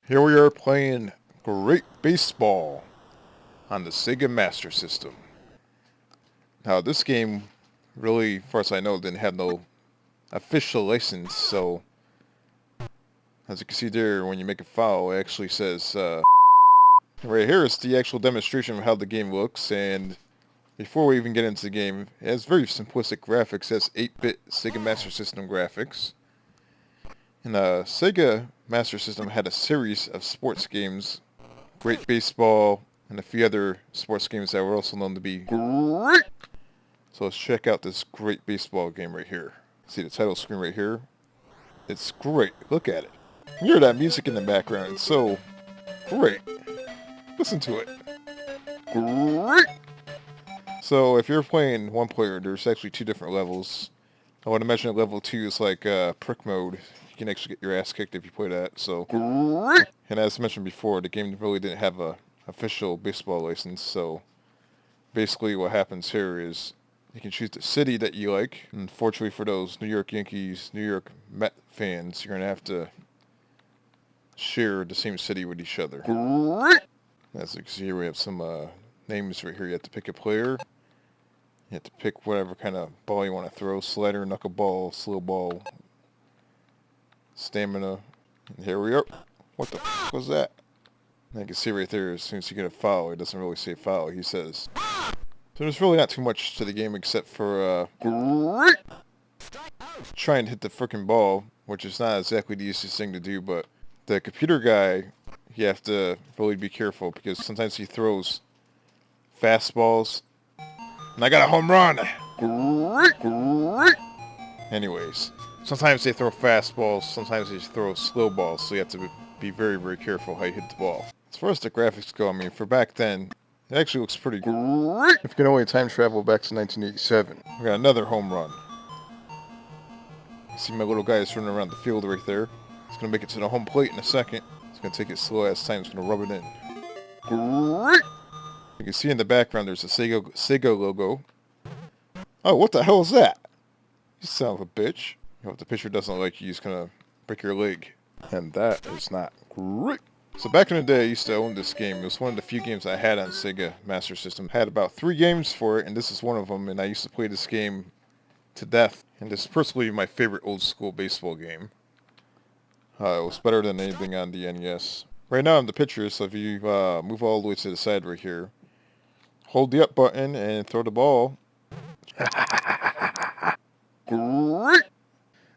Here we are playing Great Baseball on the Sega Master System. Now this game really, as far as I know, didn't have no official license, so as you can see there, when you make a foul, it actually says, right here is the actual demonstration of how the game looks, and before we even get into the game, it has very simplistic graphics. It has 8-bit Sega Master System graphics. And Sega Master System had a series of sports games, Great Baseball, and a few other sports games that were also known to be great. So let's check out this Great Baseball game right here. See the title screen right here? It's great. Look at it. You hear that music in the background. It's so great. Listen to it. Great. So if you're playing one player, there's actually two different levels. I would imagine that level 2 is like prick mode. You can actually get your ass kicked if you play that. So, and as mentioned before, the game really didn't have a official baseball license. So, basically, what happens here is you can choose the city that you like. Unfortunately, for those New York Yankees, New York Met fans, you're gonna have to share the same city with each other. As you can see here, we have some names right here. You have to pick a player. You have to pick whatever kind of ball you want to throw. Slider, knuckleball, slow ball, stamina. And here we are. What the f*** was that? And you can see right there, as soon as you get a foul, it doesn't really say foul. He says. So there's really not too much to the game except for trying to hit the frickin' ball, which is not exactly the easiest thing to do, but the computer guy, you have to really be careful because sometimes he throws fastballs. And I got a home run! Anyways, sometimes they throw fastballs, sometimes they throw slow balls, so you have to be very, very careful how you hit the ball. As far as the graphics go, I mean, for back then, it actually looks pretty great. If you can only time travel back to 1987. We got another home run. See my little guy is running around the field right there. He's going to make it to the home plate in a second. He's going to take it slow as time. He's going to rub it in. Great! You can see in the background there's a Sega logo. Oh, what the hell is that? You son of a bitch. You know, if the pitcher doesn't like you, he's gonna break your leg. And that is not great. So back in the day, I used to own this game. It was one of the few games I had on Sega Master System. I had about 3 games for it, and this is one of them. And I used to play this game to death. And this is personally my favorite old school baseball game. It was better than anything on the NES. Right now I'm the pitcher, so if you move all the way to the side right here, hold the up button and throw the ball. Great!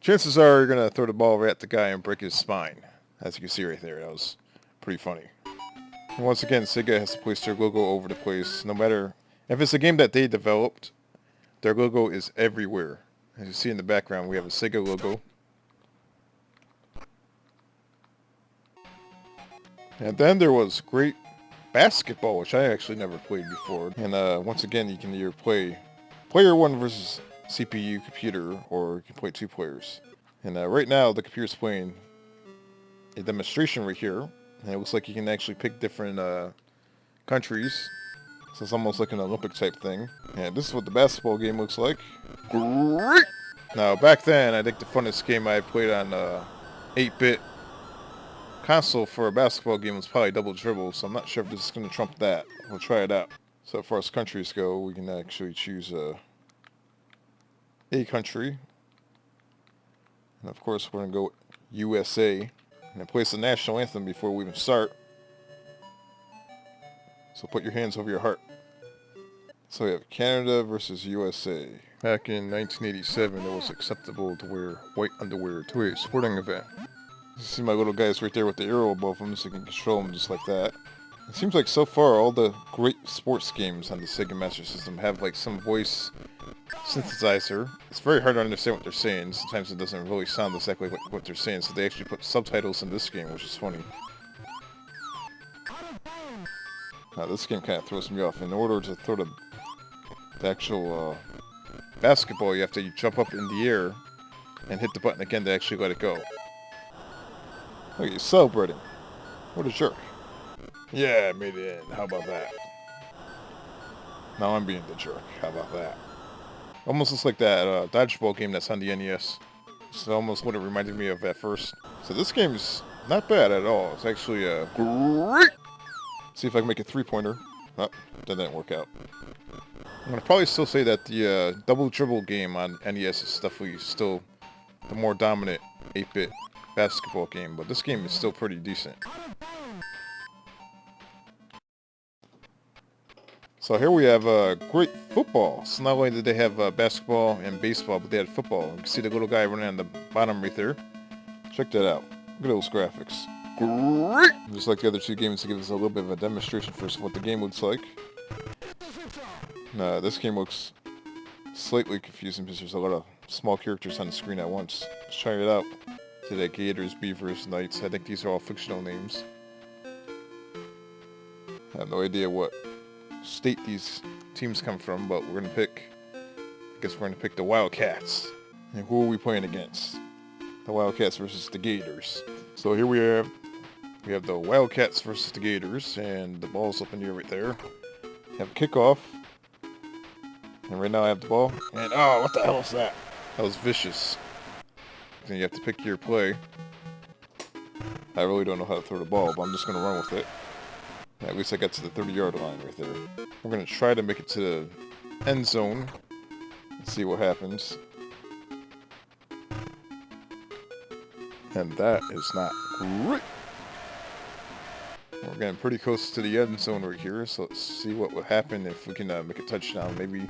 Chances are you're going to throw the ball right at the guy and break his spine. As you can see right there, that was pretty funny. And once again, Sega has to place their logo over the place. No matter if it's a game that they developed, their logo is everywhere. As you see in the background, we have a Sega logo. And then there was Great Basketball, which I actually never played before. And once again, you can either play player 1 versus CPU computer, or you can play 2 players. And right now, the computer's playing a demonstration right here. And it looks like you can actually pick different countries. So it's almost like an Olympic type thing. And this is what the basketball game looks like. Great! Now, back then, I think the funnest game I played on 8-bit console for a basketball game was probably Double Dribble, so I'm not sure if this is going to trump that. We'll try it out. So as far as countries go, we can actually choose a country. And of course, we're going to go USA. And then place the national anthem before we even start. So put your hands over your heart. So we have Canada versus USA. Back in 1987, it was acceptable to wear white underwear to a sporting event. You see my little guys right there with the arrow above them, so you can control them just like that. It seems like so far all the great sports games on the Sega Master System have like some voice synthesizer. It's very hard to understand what they're saying. Sometimes it doesn't really sound exactly what they're saying, so they actually put subtitles in this game, which is funny. Now this game kind of throws me off. In order to throw the actual basketball, you have to jump up in the air and hit the button again to actually let it go. Look at you celebrating. What a jerk. Yeah, I made it in. How about that? Now I'm being the jerk. How about that? Almost looks like that dodgeball game that's on the NES. It's almost what it reminded me of at first. So this game's not bad at all. It's actually great. See if I can make a three-pointer. Oh, that didn't work out. I'm going to probably still say that the double dribble game on NES is definitely still the more dominant 8-bit basketball game, but this game is still pretty decent. So here we have great football. So not only did they have basketball and baseball, but they had football. You can see the little guy running on the bottom right there. Check that out. Look at those graphics. Great! Just like the other two games, to give us a little bit of a demonstration first of what the game looks like. This game looks slightly confusing because there's a lot of small characters on the screen at once. Let's try it out. See that Gators, Beavers, Knights. I think these are all fictional names. I have no idea what state these teams come from, but we're gonna pick. I guess we're gonna pick the Wildcats. And who are we playing against? The Wildcats versus the Gators. So here we have the Wildcats versus the Gators, and the ball's up in the air right there. Have a kickoff, and right now I have the ball. And oh, what the hell is that? That was vicious. Then you have to pick your play. I really don't know how to throw the ball, but I'm just gonna run with it. At least I got to the 30-yard line right there. We're going to try to make it to the end zone and see what happens. And that is not great. We're getting pretty close to the end zone right here, so let's see what will happen if we can make a touchdown. Maybe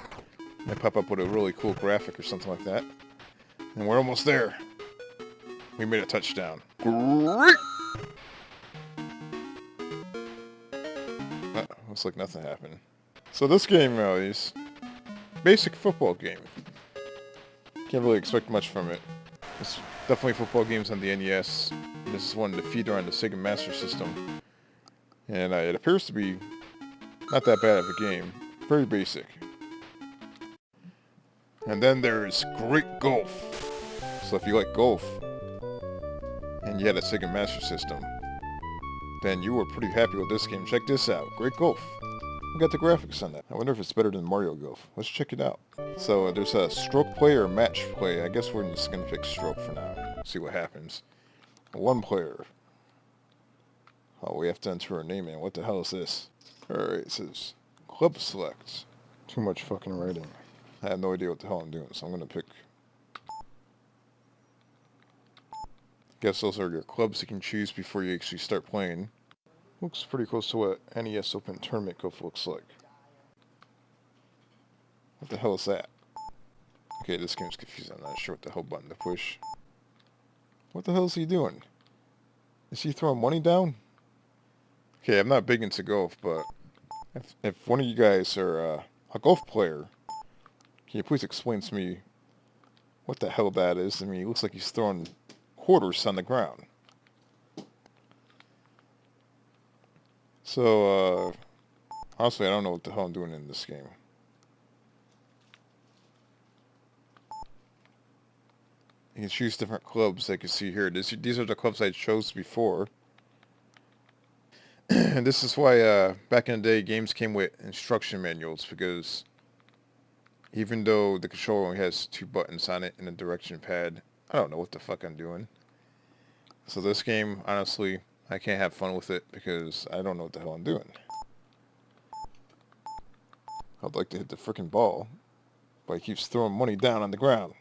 they pop up with a really cool graphic or something like that. And we're almost there. We made a touchdown. Great! Looks like nothing happened. So this game is basic football game. Can't really expect much from it. It's definitely football games on the NES. This is one of the feeder on the Sega Master System. And it appears to be not that bad of a game. Very basic. And then there's Great Golf. So if you like golf, and you had a Sega Master System, then you were pretty happy with this game. Check this out. Great Golf. We got the graphics on that. I wonder if it's better than Mario Golf. Let's check it out. So there's a stroke play or match play. I guess we're just going to pick stroke for now. See what happens. One player. Oh, we have to enter our name in. What the hell is this? Alright, it says club select. Too much fucking writing. I have no idea what the hell I'm doing, so I'm going to pick. Guess those are your clubs you can choose before you actually start playing. Looks pretty close to what NES Open Tournament Golf looks like. What the hell is that? Okay, this game's confusing. I'm not sure what the hell button to push. What the hell is he doing? Is he throwing money down? Okay, I'm not big into golf, but if one of you guys are a golf player, can you please explain to me what the hell that is? I mean, he looks like he's throwing quarters on the ground. So, honestly, I don't know what the hell I'm doing in this game. You can choose different clubs, like you see here. These are the clubs I chose before. And this is why, back in the day, games came with instruction manuals, because even though the controller only has 2 buttons on it and a direction pad, I don't know what the fuck I'm doing. So this game, honestly, I can't have fun with it because I don't know what the hell I'm doing. I'd like to hit the frickin' ball, but he keeps throwing money down on the ground.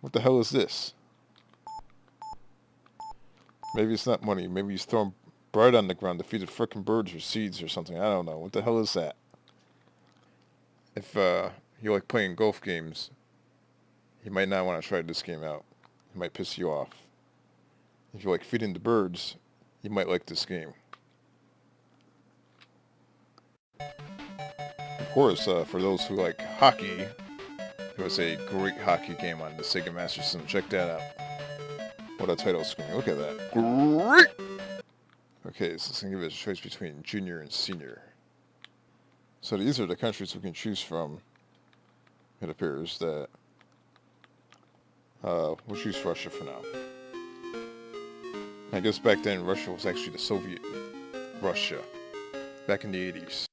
What the hell is this? Maybe it's not money. Maybe he's throwing bread on the ground to feed the frickin' birds or seeds or something. I don't know. What the hell is that? If you like playing golf games, you might not want to try this game out. It might piss you off. If you like feeding the birds, you might like this game. Of course, for those who like hockey, there was a great hockey game on the Sega Master System. Check that out. What a title screen. Look at that. Great! Okay, so it's going to give us a choice between junior and senior. So these are the countries we can choose from. It appears that we'll choose Russia for now. I guess back then Russia was actually the Soviet Russia, back in the 80s.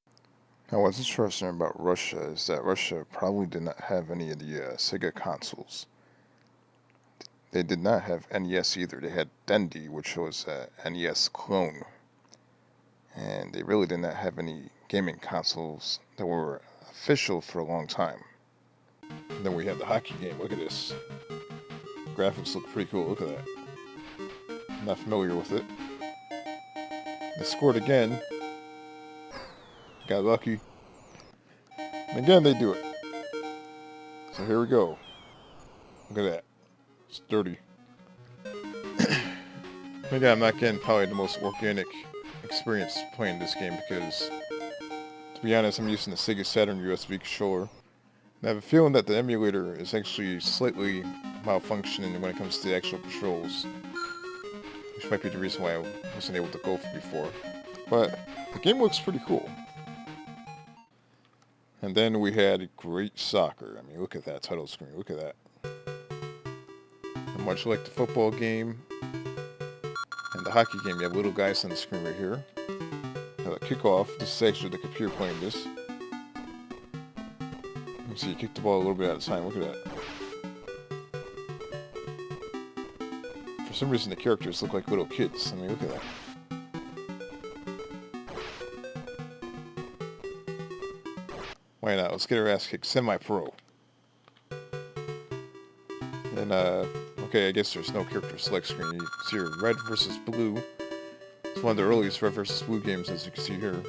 Now what's interesting about Russia is that Russia probably did not have any of the Sega consoles. they did not have NES either. They had Dendy, which was a NES clone. And they really did not have any gaming consoles that were official for a long time. And then we had the hockey game. Look at this. Graphics look pretty cool. Look at that. I'm not familiar with it. They scored again. Got lucky. And again, they do it. So here we go. Look at that. It's dirty. Maybe I'm not getting probably the most organic experience playing this game because, to be honest, I'm using the Sega Saturn USB controller. And I have a feeling that the emulator is actually slightly malfunctioning when it comes to the actual controls. Which might be the reason why I wasn't able to go for before. But the game looks pretty cool. And then we had great soccer. I mean, look at that title screen. Look at that. And much like the football game and the hockey game, you have little guys on the screen right here. Now the kickoff, this is actually the computer playing this. You can see you kick the ball a little bit at a time. Look at that. For some reason, the characters look like little kids. I mean, look at that. Why not? Let's get our ass kicked. Semi-pro. And, okay, I guess there's no character select screen. You see here, red versus blue. It's one of the earliest red versus blue games, as you can see here.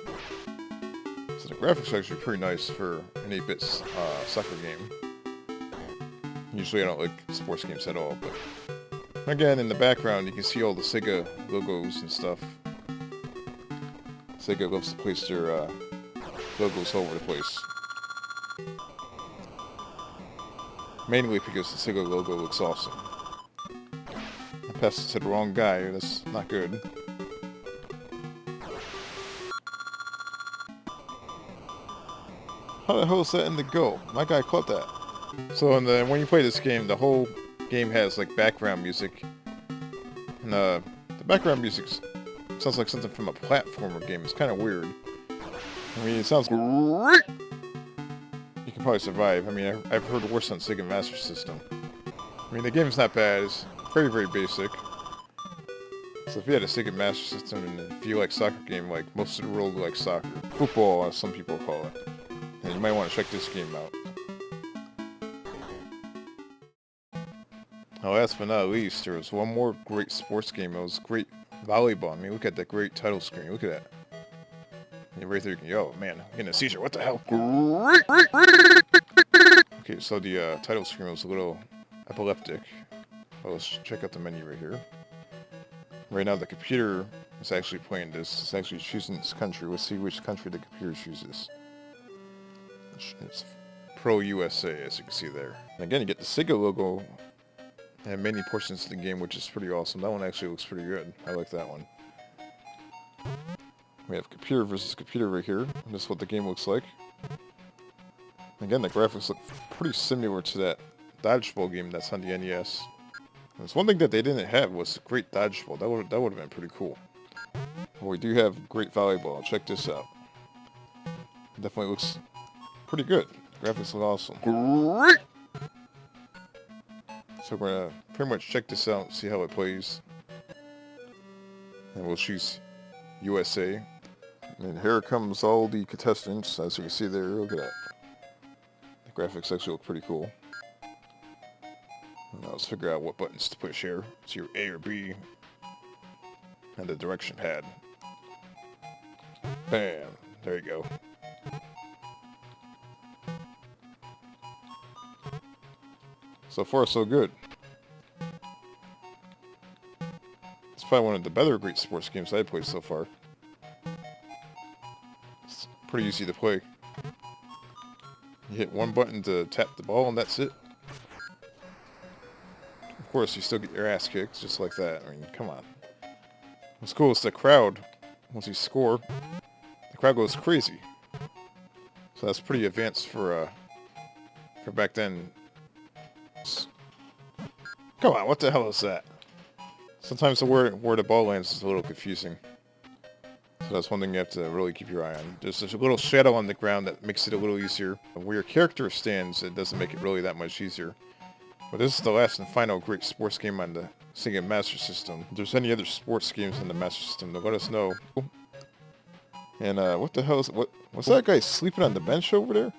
So the graphics are actually pretty nice for an 8-bit soccer game. Usually I don't like sports games at all, but again, in the background, you can see all the Sega logos and stuff. Sega loves to place their logos all over the place. Mainly because the Sega logo looks awesome. I passed it to the wrong guy, that's not good. How the hell is that in the goal? My guy caught that. So when you play this game, the whole game has like background music. And the background music sounds like something from a platformer game. It's kind of weird. I mean, it sounds great! You can probably survive. I mean, I've heard worse on Sega Master System. I mean, the game's not bad. It's very, very basic. So if you had a Sega Master System and if you like soccer game, like most of the world likes soccer. Football, as some people call it. And you might want to check this game out. Now, last but not least, there was one more great sports game. It was great volleyball. I mean, look at that great title screen. Look at that. And right there, you can go, oh, man, I'm getting a seizure. What the hell? Okay, so the title screen was a little epileptic. Well, let's check out the menu right here. Right now, the computer is actually playing this. It's actually choosing its country. Let's see which country the computer chooses. It's Pro USA, as you can see there. And again, you get the Sega logo and many portions of the game, which is pretty awesome. That one actually looks pretty good. I like that one. We have computer versus computer right here. This is what the game looks like. Again, the graphics look pretty similar to that dodgeball game that's on the NES. And it's one thing that they didn't have was great dodgeball. That would have been pretty cool. Well, we do have great volleyball. Check this out. It definitely looks pretty good. Graphics look awesome. Great! So we're gonna pretty much check this out and see how it plays. And we'll choose USA. And here comes all the contestants, as you can see there. Look at that. The graphics actually look pretty cool. Now let's figure out what buttons to push here. It's your A or B. And the direction pad. Bam. There you go. So far, so good. It's probably one of the better great sports games I've played so far. It's pretty easy to play. You hit one button to tap the ball and that's it. Of course, you still get your ass kicked, just like that. I mean, come on. What's cool is the crowd, once you score, the crowd goes crazy. So that's pretty advanced for back then. Come on, what the hell is that? Sometimes the where the ball lands is a little confusing. So that's one thing you have to really keep your eye on. There's a little shadow on the ground that makes it a little easier. Where your character stands, it doesn't make it really that much easier. But this is the last and final great sports game on the Sega Master System. If there's any other sports games on the Master System, then let us know. And what the hell is what's that guy sleeping on the bench over there?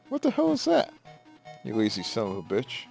What the hell is that? You lazy son of a bitch.